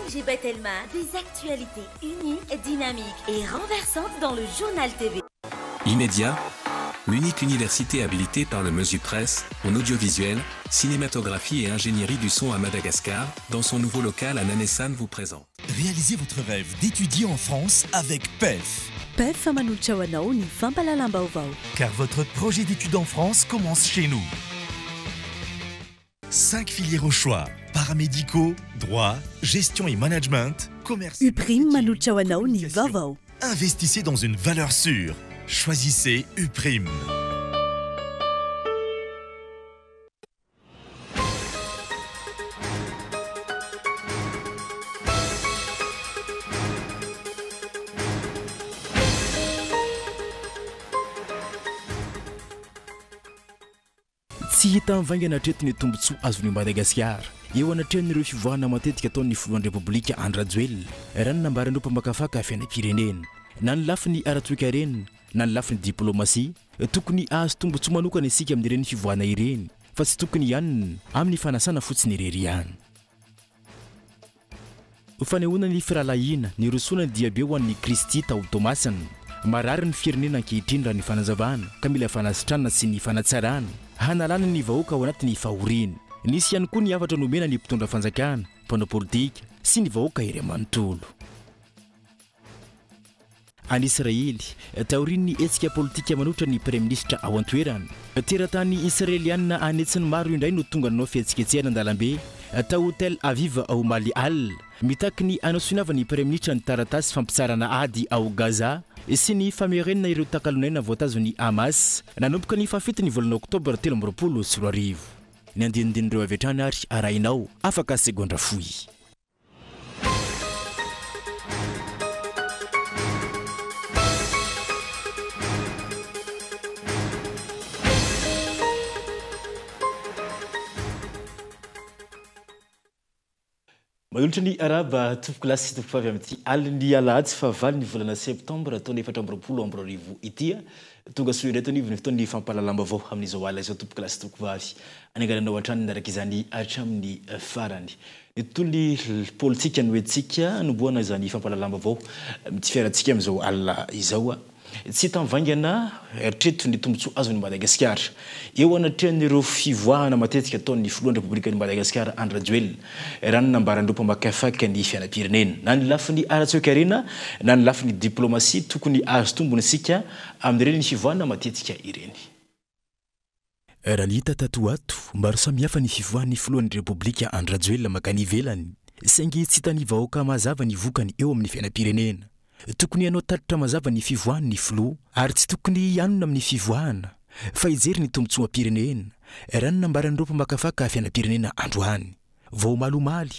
MG Batelma, des actualités uniques, dynamiques et renversantes dans le journal TV. Immédiat, l'unique université habilitée par le Mesupresse en audiovisuel, cinématographie et ingénierie du son à Madagascar, dans son nouveau local à Nanessan vous présente. Réalisez votre rêve d'étudier en France avec PEF. PEF Manuchawanao ni Fampalalambao. Car votre projet d'études en France commence chez nous. 5 filières au choix, paramédicaux, droit, gestion et management, commerce. Uprim Manuchawanao ni Vavao. Investissez dans une valeur sûre. Choisissez Uprim. Tsy hita mivangana hatreto ny tombontsoa azon'i Madagasikara eo anatrehon'ireo fivoahana matetika ataon'ny filohan'ny repoblika Andry Rajoelina raha ny nambaran'ireo mpamakafaka fiainam-pirenena na ny lafiny ara-toe-karena na ny lafiny diplomasia tokony azo tombontsoa manokana isika amin'ireny fivoahana ireny fa tsy tokony ihany amin'ny fanasana fotsiny irery ihany. Fanehoana ny firalahiana ny rosoana ny diabe ho an'ny Kristy tao Tomasana marary ny firenena ankehitriny raha ny fanazavana ka mila fanasitrana sy ny fanatsarana hanalana ny vahoaka ao anatin'ny fahoriana. Nisy ihany koa ny havatra nomena ny mpitondra fanjakana, mpanao politika sy ny vahoaka iray manontolo. Any Israely, taorian'ny hetsika politika manoatra ny Premier Ministre ao an-toerana. Teratany Israeliana anetsiny maro indray no tonga nanao fihetsiketsehana an-dalambe tao Tel Aviv ao Mali Al. Mitaky ny anasoanava ny Premier Ministre ny taratasy fampitsarana ady ao Gaza sy ny famerenana ireo takalonaina voatazon'ny Hamas nanomboka ny fafety ny volana Oktobra 2024. Ny andinindinireo avy hatrany ary arahinao afaka segondra foy. Manolotra ny araba tompoko lasy tompoko avy amin'ity aliny alahady fa valy ny volana septambra taona 2024 ity tonga soa ireto ny fotoan'ny fampalalamba-bao amin'izao alina izao tompoko lasy tompoko vavy anengananao hatrany naraka izany hatramin'ny farany. Ny tontolon'ny politika no hoentsika nomboana izany fampalalamba-bao mitifiarantsika amin'izao alina izao tsy tamvaingana eritreto ny tombontsoa azon'ny Madagasikara eo anatrehan'ireo fivoahana matetika ataon'ny filohan'ny repoblikan'i Madagasikara Andry Rajoelina raha ny nambaran'ireo mpamakafaka ny fiainam-pirenena na ny lafiny ara-toe-karena na ny lafiny diplomasia tokony azo tombony isika amin'ireny ny fivoahana matetika ireny. Raha ny hita tato ato maro samihafa ny fivoahan'ny filohan'ny repoblika Andry Rajoelina makany ivelany saingy tsy hitany vahoaka mazava ny vokany eo amin'ny fiainam-pirenena. Tokony anao tatitra mazava ny fivoahana ny filoha ary tsy tokony hanona amin'ny fivoahana fa hijery ny tombontsoa am-pirenena raha ny nambaran'ireo mpamakafaka fiainam-pirenena androany. Vao malomaly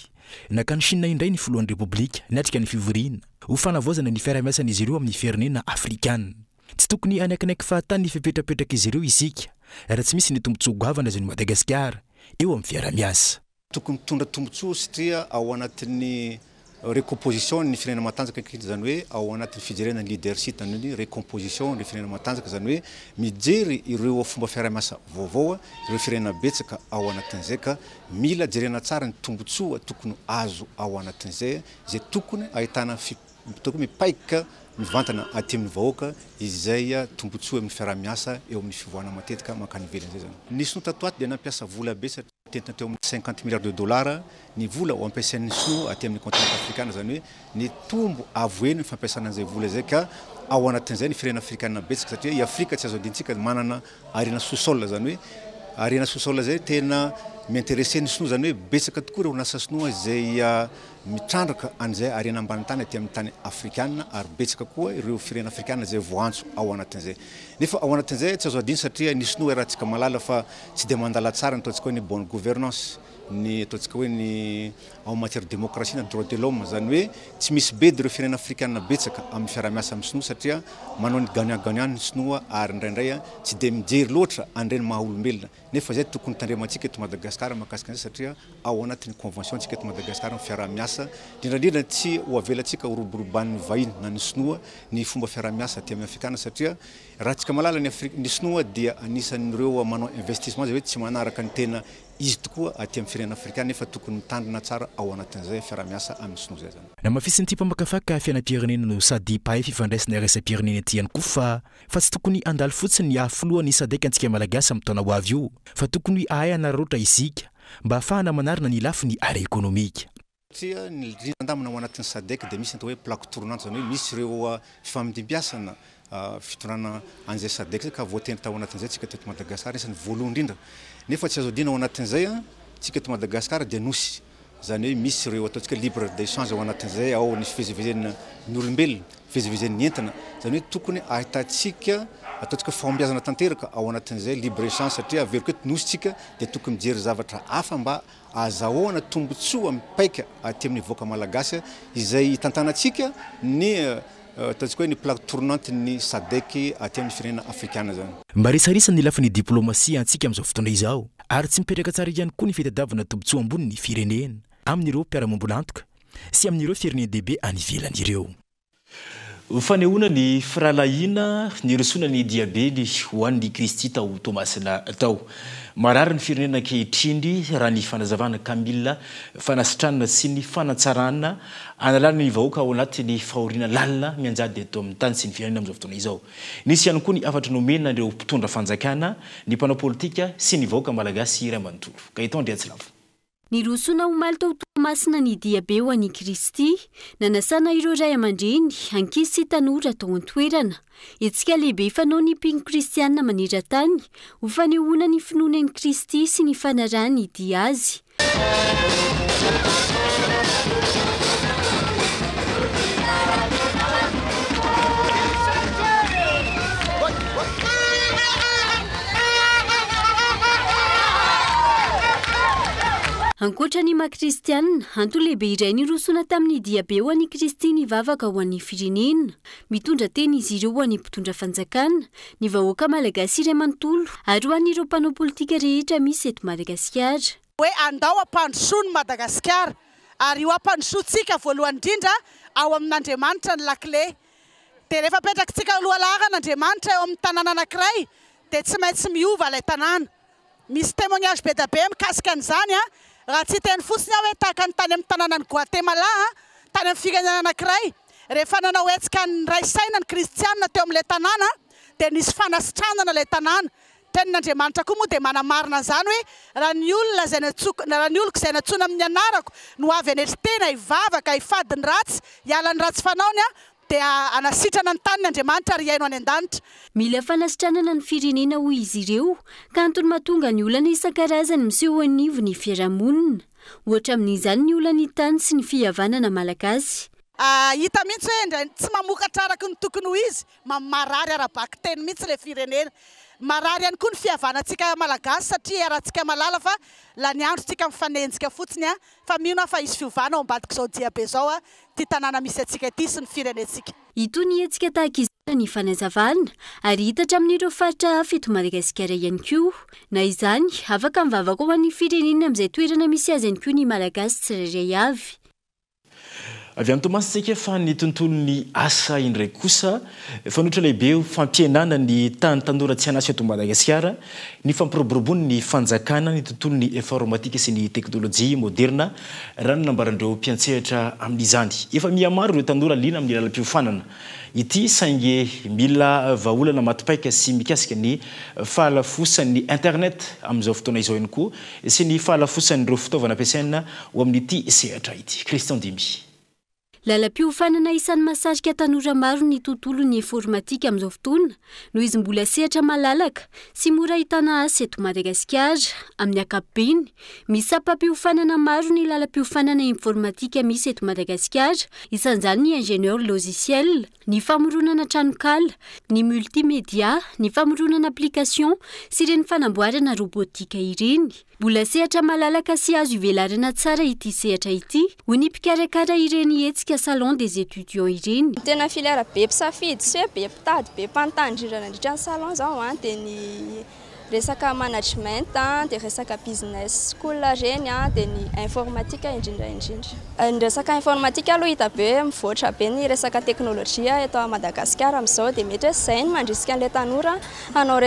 nakany Chine indray ny filohan'ny repoblika niatrika ny fivoriana ho fanavaozana ny fiaraha-miasan'izy ireo amin'ny firenena afrikana. Tsy tokony anaikinaiky fahatany fipetrapetraka izy ireo isika raha tsy misy ny tombontsoa goavana azon'i Madagasikara eo amin'ny fiaraha-miasa. Tokony mitondra tombontsoa satria ao anatin'ny recomposition ny firenena matanjaka zany hoe ao anatin'ny fijerena leadership ny recomposition ny firenena matanjaka zany hoe mijery ireo fomba fiaraha-miasa vaovao ireo firenena betsaka ao anatin'izay ka mila jerena tsara ny tombontsoa tokony azo ao anatin'izay zay tokony ahitana tokony mipaika mivantana aty amin'ny vahoaka izay tombontsoa amin'ny fiaraha-miasa eo amin'ny fivoahana matetika makany ivelany zay zany. Nisy tatoato dia nampiasa vola betsaka tentina teo 50 milliards de dollars ny vola ho ampiasain'ny sinoa aty amin'ny continent africain zany hoe ny tombo avoeny ny fampiasana an'izay vola zay ka ao anatin'izay ny firenena afrikana betsaka satria i Afrika tsy azo adintsika manana arena sous-sol zany hoe arena sous-sol zay tena m'intéressé ny sinoa zany hoe betsaka tokoa ireo nasa sinoa zay mitrandraka an'izay arena ambany tany aty amin'ny tany afrikana ary betsaka koa ireo firenena afrikana zay voantso ao anatin'izay. Nefa ao anatin'izay tsy azo adiny satria ny sinoa rahantsika malala fa tsy dia mandala tsara ny ataontsika hoe ny bonne gouvernance ny ataontsika hoe ny en matière de démocratie na droit de l'homme zany hoe tsy misy be ireo firenena afrikana betsaka amin'ny fiaraha-miasa amin'ny sinoa satria manao ny gagnant-gagnant ny sinoa ary indraindray tsy dia mijery loatra andreny maha-olombelona. Nefa zay tokony tandremantsika eto Madagasikara mahakasika an'izay satria ao anatin'ny convention tsika eto Madagasikara amin'ny fiaraha-miasa indrindra tsy ho avelantsika ho roboroban'ny vahiny na ny sinoa ny fomba fiaraha-miasa aty amin'ny afrikana satria raha tsika malala ny sinoa dia anisan'ireo manao investissement zay hoe tsy manaraka ny tena izy tokoa aty amin'ny firenena afrikana nefa tokony mitandrina tsara ao anatin'izay fiaramiasa amin'ny sinoa zay zany namafisiny ty mpamakafaka fianam-pirenena no sady pahay fifandraisana rasa-pirenena ty ihany koa fa tsy tokony andaly fotsiny afilohany sadaiky antsika malagasy amin'ny taona ho avy io fa tokony ahay anararaotra isika mba ahafahana manarina ny lafiny ara ekonomika satria ny andamina ao anatin'ny sadek dia misy atao hoe plaque tournante zany hoe misy ireo fifamindimbiasana fitondrana an'izay sadek zay ka voatendry tao anatin'izay tsika teto Madagasikara isan'ny voalohany indrindra nefa tsy azo adina ao anatin'izay tsika eto Madagasikara dia nosy zany hoe misy ireo ataontsika libre d'échange ao anatin'izay ao ny fivezivezeny ny olombelona fivezivezeny entana zany hoe tokony ahitantsika ataontsika fahombiazana tanteraka ao anatin'izay libre échange satria averiko eto nositsika dia tokony mijery zavatra hafa mba azahoana tombontsoa mipaika aty amin'ny voaka malagasy izay tantanantsika ny ataontsika hoe ny plaque tournante ny sadek aty amin'ny firenena afrikana zany mba resarisany lafiny diplomasia antsika amin'izao fotoana izao ary tsy mipetraka tsara ihany koa ny fitadiavana tombotsoa ambony ny firenena amin'ireo mpiara-mombolantoka sy amin'ireo firenena dehibe any ivelan'ireo fanehoana ny firalahina ny resona ny diabely ho an'ny Kristy tao Tomasina tao marary ny firenena ankehitriny raha ny fanazavana Kamila fanasitranana sy ny fanatsarana analana ny vahoaka ao anatin'ny fahoriana lalina mianjady eto amin'ny tany sy ny firenena amin'izao fotoana izao nisy ihany koa ny afatra nomena ireo mpitondra fanjakana ny mpanao politika sy ny vahoaka malagasy iray manontolo ka eto Andriatsilavo ny rosona omaly tao Tomasina ny diabe ho an'i Kristy nanasana ireo ray aman-dreny ankizy sy tanora tao an-toerana etsika lehibe fanao ny mpino kristianina maneran-tany ho fanehoana ny finoanan'i Kristy sy ny fanarahany dia azy ankoatra ny makristianina anto lehibe iray ny rosona tamin'ny diabe ho an'i Kristy ny vavaka ho an'ny firenena mitondra teny izy ireo ho an'ny mpitondra fanjakana ny vahoaka malagasy iray manontolo ary ho an'ireo mpanao politika rehetra misy eto Madagasikara hoe andao ampandrosoany Madagasikara ary io ampandrosoantsika voalohany indrindra ao amin'Andriamanitra ny lakle dia rehefa petrakitsika alohalahran'Andriamanitra eo amin'ny tanàna anankiray dia tsy maintsy miova ilay tanàna misy témoignage be da be mikasika an'izany raha tsy teny fotsiny aho hoe tahaka ny tany amin'ny tanàna ny Guatemala tany amin'ny firenena anankiray rehefa nanao hetsika ny ray saina ny kristianina teo amin'ilay tanàna dia nisy fanasitranana ilay tanàna tenin'Andriamanitra koa moa dia manamarina izany hoe raha ny olona izay natsoina amin'ny anarako no avy anetritena hivavaka hifady ny ratsy hiala ny ratsy fanaony dia anasitrana ny taniny Andriamanitra ary hiaino any an-danitra mila fanasitranana ny firenena hoy izy ireo ka antony mahatonga ny olana isan-karazany miseho anivo ny fiarahamonina ohatra amin'izany ny olana tany sy ny fihavanana malagasy hita mihitsy hoe tsy mamokatra araky ny tokony ho izy marary ara-baky teny mihitsy ilay firenena marary ihany koa ny fihavanantsika malagasy satria arahantsika malala fa la ny androntsika mifanenjika fotsiny fa mino fa isy fiovana ao ambadika izao diabe izao ty tanàna misy atsika ity sy ny firenentsika itony hetsika tahaka izany ny fanazavana ary hitatra amin'ireo faritra hafa eto Madagasikara ihany koa na izany afaka mivavaka ho an'ny firenena amin'izay toerana misy azy ihany koa ny malagasy tsirairay avy avy amin'ny Tomasitsika fa ny tontolo ny asa indray kosa fanotra lehibe fampienana ny tany tanora tsy anasy eto Madagasikara ny fampiroboroboany ny fanjakana ny tontolo ny informatika sy ny teknolojia moderna raha ny nambarandreo mpiantsehatra amin'izany efa mihamaro ireo tanora liana amin'ny lalam-piofanana ity saingy mila vahaolana matipaika sy mikasika ny fahalafosan'ny internet amin'izao fotoana izao ihany koa sy ny fahalafosan'ireo fitaovana ampiasaina ho amin'ity sehatra ity Christian Dimy lalam-piofanana isan'ny masarika tanora maro ny tontolo ny informatika amin'izao fotoana noho izy mbola sehatra malalaka sy mora ahitana asa eto Madagasikara amin'ny ankapobeny misy ampam-piofanana maro ny lalam-piofanana informatika misy eto Madagasikara isan'izany ny ingénieur logiciel ny famoronana tranokala ny multimédia ny famoronana application sy ireny fanamboarana robotika ireny mbola sehatra malalaka sy azo ivelarana tsara ity sehatra ity ho ny mpikarakara ireny hetsika salon des étudiants ireny tena filière be mpisafidy sy be mpitady be mpanontany indrindra nandritra ny salon zao dia ny resaka management dia resaka business school reny dia ny informatique indrindra. Ny resaka informatique aloha hita be mivoatra be ny resaka teknôlôjia eto à Madagasikara amin'izao dia mety hoe izay ny mandrisika an'ilay tanora hanao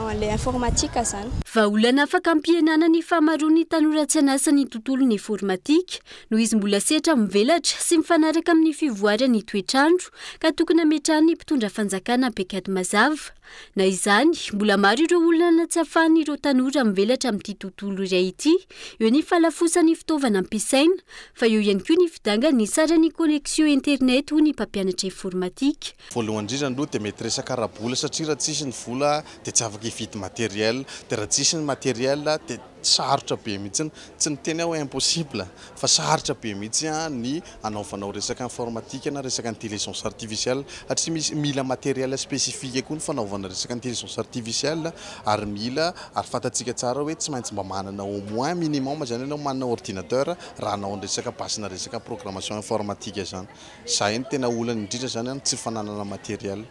an'ilay informatique zany. Vahaolana afaka ampihenana ny fahamaroan'ny tanora tsy hanasa ny tontolon'ny informatika noho izy mbola sehatra mivelatra sy mifanaraka amin'ny fivoarany toetrandro ka tokony hametrahany ny mpitondra fanjakana Bekady Mazava. Na izany, mbola maro ireo olona tsy ahafahan'ireo tanora mivelatra amin'ity tontolo iray ity, eo ny falafosan'ny fitaovana ampiasaina, fa eo ihany koa ny fidangana ny sarany connexion internet ho ny mpampianatra informatika. Voalohany indrindra aloha dia mety resaka arabola satria raha tsisy ny vola dia tsy afaka hividy matériel, dia raha tsisy ny matériel dia sarotra be mihitsy, tsy ny teny hoe impossible fa sarotra be mihitsy ny anaovanao resaka informatika na resaka intelligence artificielle satria misy mila matériel spécifique koa ny fanaovana resaka intelligence artificielle ary fantatsika tsara hoe tsy maintsy mba manana au moins minimum zany ianao manana ordinateur raha anao resaka basina resaka programmation informatique zany. Zay ny tena olana indrindra zany tsy fananana matériel.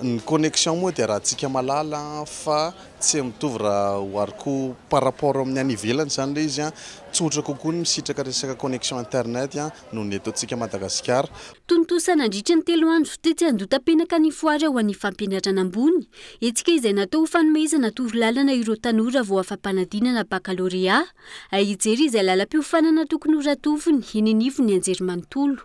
Ny connexion moa dia raha tsika malala fa tsy mitovy raha ohariko par rapport amin'ny any ivelany zany ilay izy tsotra kokoa ny misitraka resaka connexion internet noho ny eto antsika Madagasikara. Tontosa nandritra ny 3 andro dia tsy handota-penaka ny foary ho an'ny fampianarana ambony. Etsika izay natao ho fanomezana torolalana ireo tanora vao afa-panadinana baccalauréat hijery izay lalam-piofanana tokony ho ratoviny iny ny anjerimanontolo.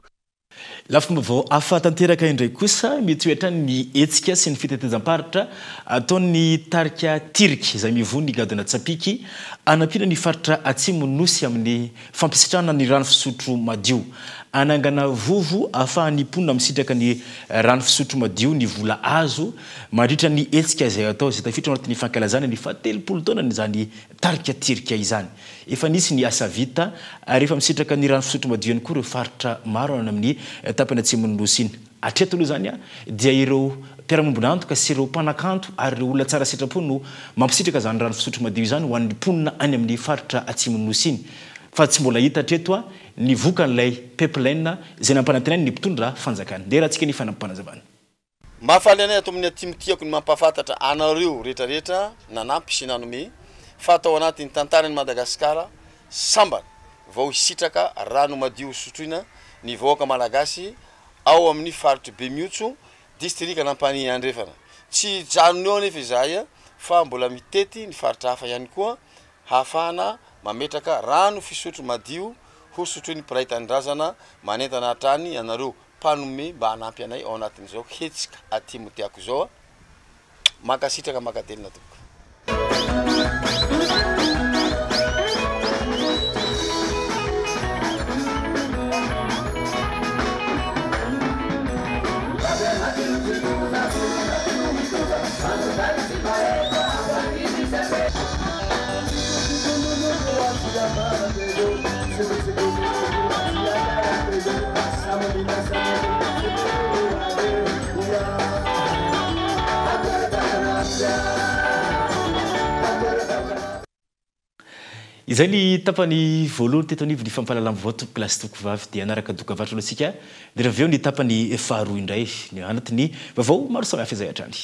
Lafomba vao afatanteraka indray kosa mitoetra ny etsika sy ny fitetezam-paritra ataon'ny tarika tirika izay mivony gadona tsapiky anampina ny faritra atsimo nosy amin'ny fampisitrana ny rano fisotro madio. Anangana vovo afahan'ny mponina misitraka ny rano fisotro madio ny vola azo mandritra ny etsika izay atao izay tafiditra anatin'ny fankalazana ny fatelopolo taona izany tarika tirika izany. Efa nisy ny asa vita rehefa misitraka ny rano fisotro madio ihany koa ireo faritra maro amin'ny tapany atsimo nosy iny. Hatreto aloha zany dia ireo mpiara-mombon'antoka sy ireo mpanakanto ary ireo olona tsara sitrapo no mampisitraka zany rano fisotro madio izany ho an'ny mponina any amin'ny faritra atsimo nosy iny. Fa tsy mbola hita hatreto ny vokan'ilay pipeline izay nampanantenany ny mpitondra fanjakana. Dia raha tsika ny fanampanazavana. Mahafaly anay ato amin'ny timitiako ny mampafantatra anareo rehetrarehetra nanampy sy nanome fa atao anatin'ny tantarany Madagasikara sambany vao hisitraka rano madio sotroina ny vahoaka malagasy ao amin'ny faritra Bemiotso district Nampany Andrefana. Tsy janony eo nefa izay fa mbola mitety ny faritra hafa ihany koa hafana mametraka rano fisotro madio ho sotroiny mpiray tanindrazana manentana hatrany anareo mpanome mba hanampy anay ao anatin'izao hetsika atimo tiako izao makasitraka makadelina tokoa. Izay ny tapany voalohany teto anivy ny fampalalam voto klasy toko vavy dia anaraka doka vatro antsika dia raha aveo ny tapany faharoa indray ny anatin'ny vaovao maro samihafa izay hatrany.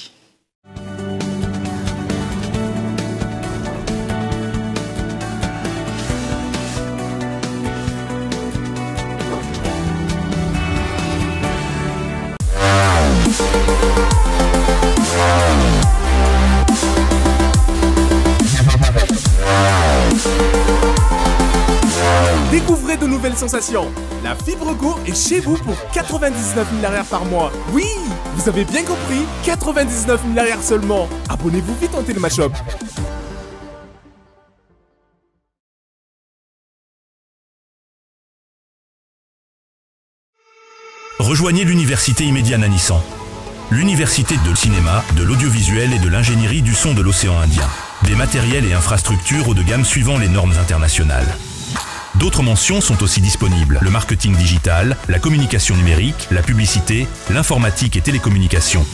Découvrez de nouvelles sensations. La Fibre Go est chez vous pour 99 000 arrières par mois. Oui, vous avez bien compris, 99 000 arrières seulement. Abonnez-vous vite en Télémashop. Rejoignez l'université Immédiat Nanissan. L'université de cinéma, de l'audiovisuel et de l'ingénierie du son de l'océan Indien. Des matériels et infrastructures haut de gamme suivant les normes internationales. D'autres mentions sont aussi disponibles. Le marketing digital, la communication numérique, la publicité, l'informatique et télécommunications.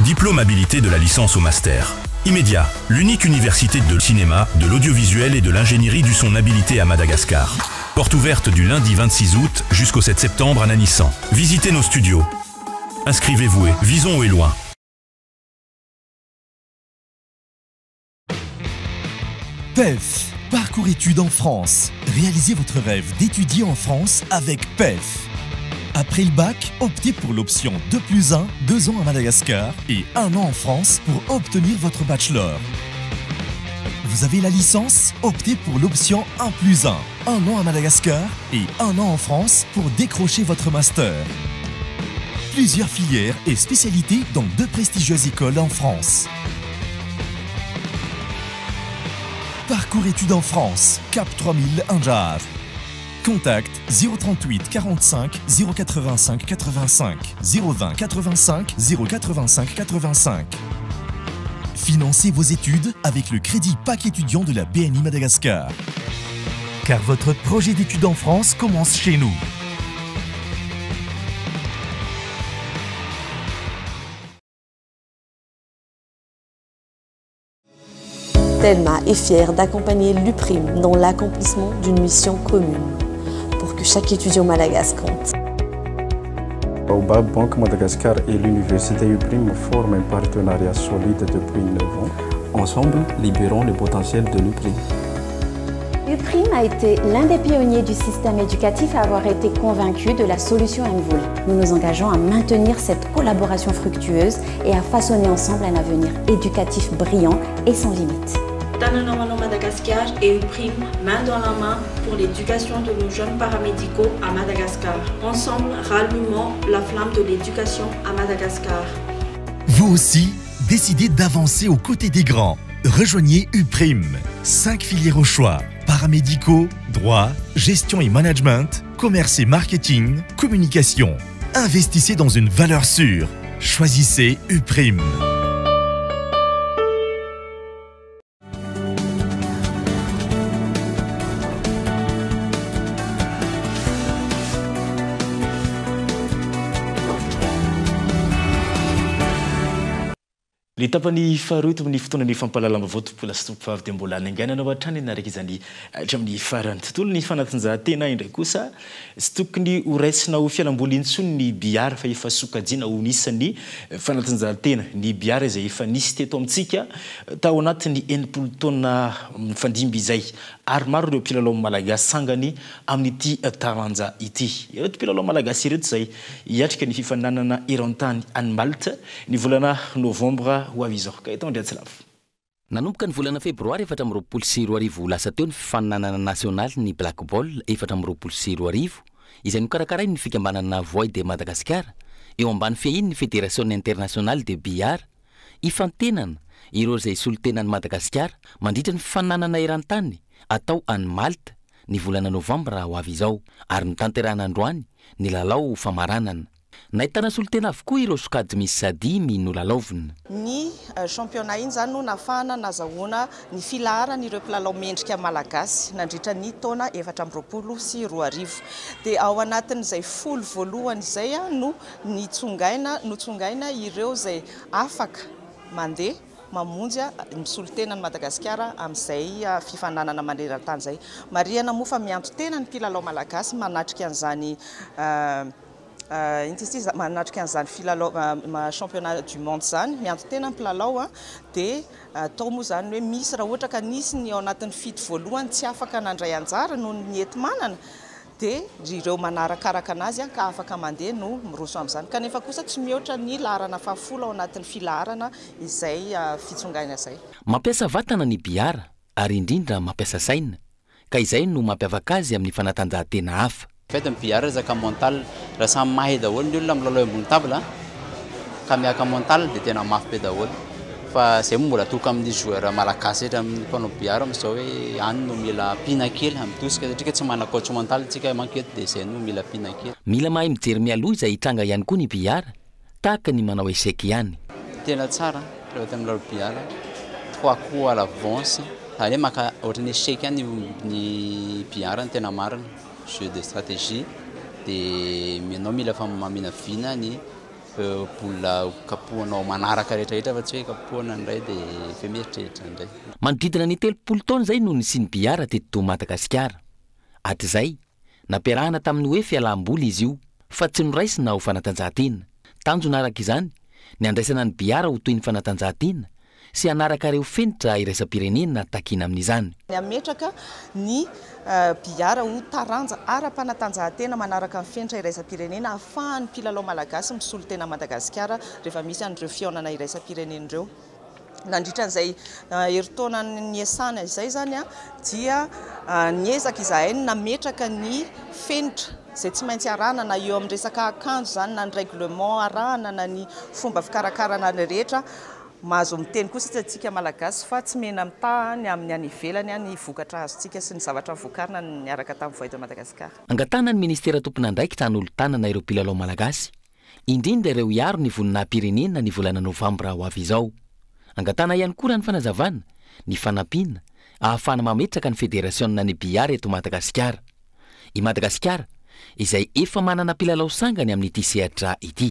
Diplôme habilité de la licence au master. Immédiat, l'unique université de cinéma, de l'audiovisuel et de l'ingénierie du son habilité à Madagascar. Porte ouverte du lundi 26 août jusqu'au 7 septembre à Nanissan. Visitez nos studios. Inscrivez-vous et visons haut et loin. PEF, parcours études en France. Réalisez votre rêve d'étudier en France avec PEF. Après le bac, optez pour l'option 2+1, 2 ans à Madagascar et 1 an en France pour obtenir votre bachelor. Vous avez la licence? Optez pour l'option 1+1, 1 an à Madagascar et 1 an en France pour décrocher votre master. Plusieurs filières et spécialités dans 2 prestigieuses écoles en France. Parcours études en France, Cap 3000 Anjar. Contact 038 45 085 85 020 85 085 85. Financez vos études avec le crédit PAC étudiant de la BNI Madagascar. Car votre projet d'études en France commence chez nous. Telma est fière d'accompagner l'UPRIM dans l'accomplissement d'une mission commune pour que chaque étudiant monégasque compte. Baobab Banque Madagascar et l'université UPRIM forment un partenariat solide depuis 9 ans. Ensemble, libérons le potentiel de l'UPRIM. UPRIM a été l'un des pionniers du système éducatif à avoir été convaincu de la solution Mvoul. Nous nous engageons à maintenir cette collaboration fructueuse et à façonner ensemble un avenir éducatif brillant et sans limite. Tananawano Madagascar et UPRIM, main dans la main pour l'éducation de nos jeunes paramédicaux à Madagascar. Ensemble, rallumons la flamme de l'éducation à Madagascar. Vous aussi, décidez d'avancer aux côtés des grands. Rejoignez UPRIM. 5 filières au choix. Paramédicaux, droit, gestion et management, commerce et marketing, communication. Investissez dans une valeur sûre. Choisissez UPRIM. Ny tapany faharoa eto amin'ny fotoana ny fampalalana vaovao tompola sy tompo dia mbola naingainana hatrany anaraka izany hatramin'ny farany tontolo ny fanatanjahantena indray kosa sy tokony ho raisina ho fialamboly intsony ny biara fa efa sokajiana ho nisan'ny fanatanjahantena ny biara izay efa nisy teto amintsika tao anatin'ny 80 taona mifandimby izay ary maro ireo mpilalao malagasy sangany amin'ity taranja ity. Ireto mpilalao malagasy ireto izay hiatrika ny fifaninanana eran-tany any Malte ny volana novambra ho avy izao. Ka eto Andriatsilavo. Nanomboka ny volana febroary 4 lasa teo ny fifaninanana nasionaly ny Black Ball 4 izay nokarakaray ny fikambanana Voix de Madagascar eo ambany fiahiny ny Fédération Internationale de Billard ifantenana ireo izay solotenan'ny Madagascar mandritra ny fifaninanana eran-tany atao any Malte ny volana novambra ho avy izao ary notanterahana androany ny lalao famaranana. Nahitana solotena avokoa ireo sokajy misy sadimy no lalaovina. Ny championnat iny zany no nafahana nazahoana ny filaharan'ireo mpilalao mendrika malagasy nandritra ny taona 2024 dia ao anatin'izay folo voalohany izay no nitsongaina ireo izay afaka mandeha mamonjy misolotena ny Madagasikara amin'izay fifananana maneran-tany zay. Mariana mofa mianto tena ny mpilalao malagasy manatrika an'izany manatrika an'izany filalao championnat du monde zany mianto tena mpilalao dia atao moa zany hoe misy raha ohatra ka nisy ny ao anatin'ny fito voalohany tsy afaka nandray anjara noho ny enti-manana dia ireo manarakaraka anazy ka afaka mandeha no miroso amin'izany kanefa kosa tsy mihoatra ny laharana fahafolo ao anatin'ny filaharana izay fitsongaina izay. Mampiasa vatana ny biara ary indrindra mampiasa saina ka izay no mampiavaka azy amin'ny fanatanjahantena hafa. Fety ny biara zaka mental raha samy mahay daholo ny olona milalao ambony table ka miaka mental dia tena mafy be daholo fa zay moa mbola toka amin'ny joueur malagasy etra amin'ny mpanao biara amin'izao hoe any no mila pina kely mitosika satria tsy mana coach mental tsika manketo dia zay no mila pina kely. Mila mahay mijery mialoha izay hitranga ihany koa ny biara tahaka ny manao échec ihany. Tena tsara rehefa milalao biara 3 coups à l'avance zany hoe maka ohatran'ny échec ihany ny biara ny tena marina jeu de stratégie dia minao mila fa mamina vina ny bola kapohanao manaraka rehetrarehetra fa tsy hoe kapohana indray dia efa mieritreritra indray. Manodidina ny 30 taona izay no nisy ny biara teto Madagasikara. Hatrizay nampiarahana tamin'ny hoe fialam-boly izy io fa tsy noraisina ho fanatanjahantena. Tanjona araka izany ny andraisana ny biara ho toy ny fanatanjahantena sy anaraka reo fenitra iraisam-pirenena takina amin'izany. Ametraka ny biara ho taranja ara-panatanjahantena manaraka ny fenitra iraisam-pirenena ahafahan'ny mpilalao malagasy misolo tena Madagasikara rehefa misy an'ireo fihaonana iraisam-pirenena ireo. Nandritran'izay heritaona niasana izay zany dia niezaka izahay nametraka ny fenitra izay tsy maintsy arahana na eo amin'ny resaka akanjo zany na ny règlement arahana na ny fomba fikarakarana ny rehetra. Mahazo miteny kosa tsika malagasy fa tsy mena mitahany amin'ny any ivelany ny vokatra azontsika sy ny zavatra vokarina niaraka tamin'ny vohitra Madagasikara. Angatana ny ministera tompon'andraikitra hanolo-tanana ireo mpilalao malagasy, indrindra ireo iaro ny voninahim-pirenena ny volana novambra ho avy izao. Angatana ihany koa raha ny fanazavana, ny fanampiana, ahafahana mametraka ny federasiona ny biara eto Madagasikara. I Madagasikara, izay efa manana mpilalao sangany amin'ity sehatra ity.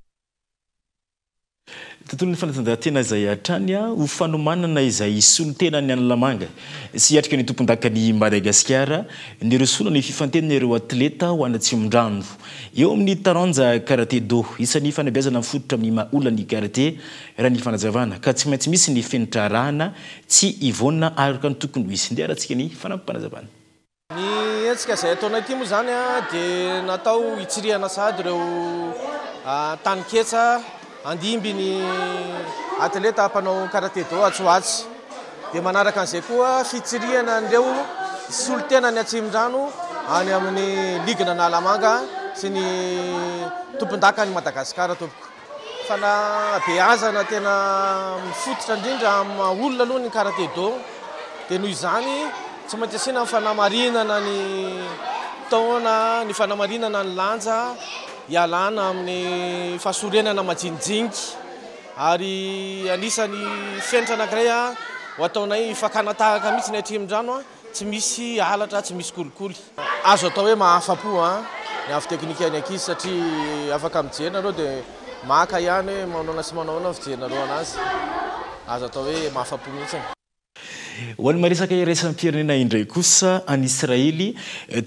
Tontolon'ny fanatanjahantena izay hatrany ho fanomanana izay solotena ny Analamanga sy hiatrika ny tompon-dakany Madagasikara ny resona ny fifantenana ireo atleta ho any Atsimon-drano eo amin'ny taranja karaté do isan'ny fanabeazana mifototra amin'ny maha-olona ny karaté raha ny fanazavana ka tsy maintsy misy ny fenitra arahana tsy ivona araka ny tokony misy ndeha rahantsika ny fanampanazavana. Ny etsika izay ataona ity moa zany dia natao hitsirihana sady ireo taniketsa andimby ny atleta mpanao karaté do atsoatsy dia manaraka an'izay koa fitsirihana an'ireo solotena ny Atsimon-drano any amin'ny ligna Analamanga sy ny tompon-daka ny Madagasikara tompoko. Fanabeazana tena mifototra indrindra amin'ny olona aloha ny karaté do dia noho izany tsy maintsy asiana ny fanamarinana ny taona, ny fanamarinana ny lanja ialana amin'ny fahasorenana majinijinika ary anisany fenitra anankiray ho ataonay fakana tahaka mihitsy ny Atsimon-drano tsy misy alatra, tsy misy kolikoly. Azo atao hoe mahafa-po ny avy teknika any ankizy satria afaka mijerina areo dia maka ihany hoe manao sy manao fijerina areo anazy. Azo atao hoe mahafa-po mihitsy. Ho an'ny maresaka iraisam-pirenena indray kosa any Israely,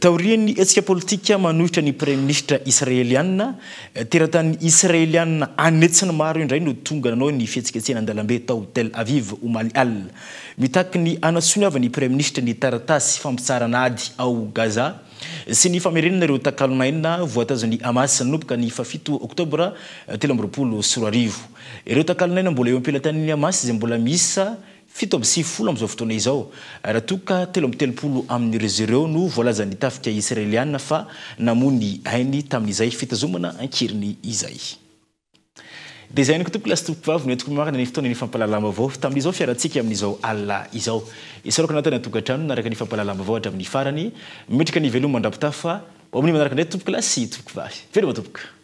taorian'ny hetsika politika manohitra ny premier ministre israeliana, teratany israeliana anetsana maro indray no tonga nanao ny fihetsiketsena an-dalambe tao Tel Aviv omaly al. Mitaky ny anasoniava ny premier ministre ny taratasy fampitsarana ady ao Gaza sy ny famerenana ireo takalonaina voatazon'ny Hamas nanomboka ny 7 oktobra 2024. Ireo takalonaina mbola eo ampelantan'ny Hamas izay mbola misa 7 amizao fotoana izao raha toka 13 amin'ireo ireo no voalazan'ny tafika israeliana fa namony hainy tamin'izay fitazomana ankiriny izay. Dia izay ny tompoko lasy tompoko vavy no entiko magnana ny fotoana ny fampalalama vao tamin'izao fiarantsika amin'izao alina izao. Isaroko anatin'ny tokantrano naraka ny fampalalama vao hatramin'ny farany metrika ny veloma mandrapitafa ao amin'ny manaraka indray tompoko lasy tompoko vavy. Veloma tompoko.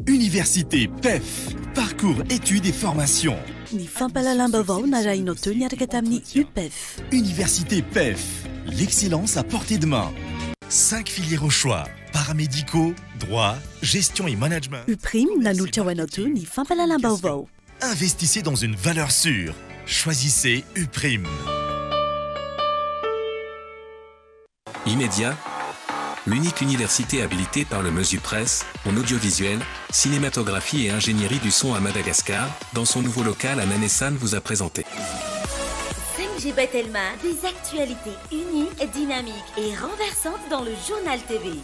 Université PEF, parcours études et formation. Ny fampalalam-baovao narahinao teo niaraka tamin'ny UPEF. Université PEF, l'excellence à portée de main. 5 filières au choix, paramédicaux, droit, gestion et management. UPRIM nanolotra ho anao teo ny fampalalam-baovao. Investissez dans une valeur sûre. Choisissez UPRIM. Immédiat, l'unique université habilitée par le MESUPRES en audiovisuel, cinématographie et ingénierie du son à Madagascar, dans son nouveau local à Nanessan vous a présenté. 5G Batelma, des actualités uniques, dynamiques et renversantes dans le journal TV.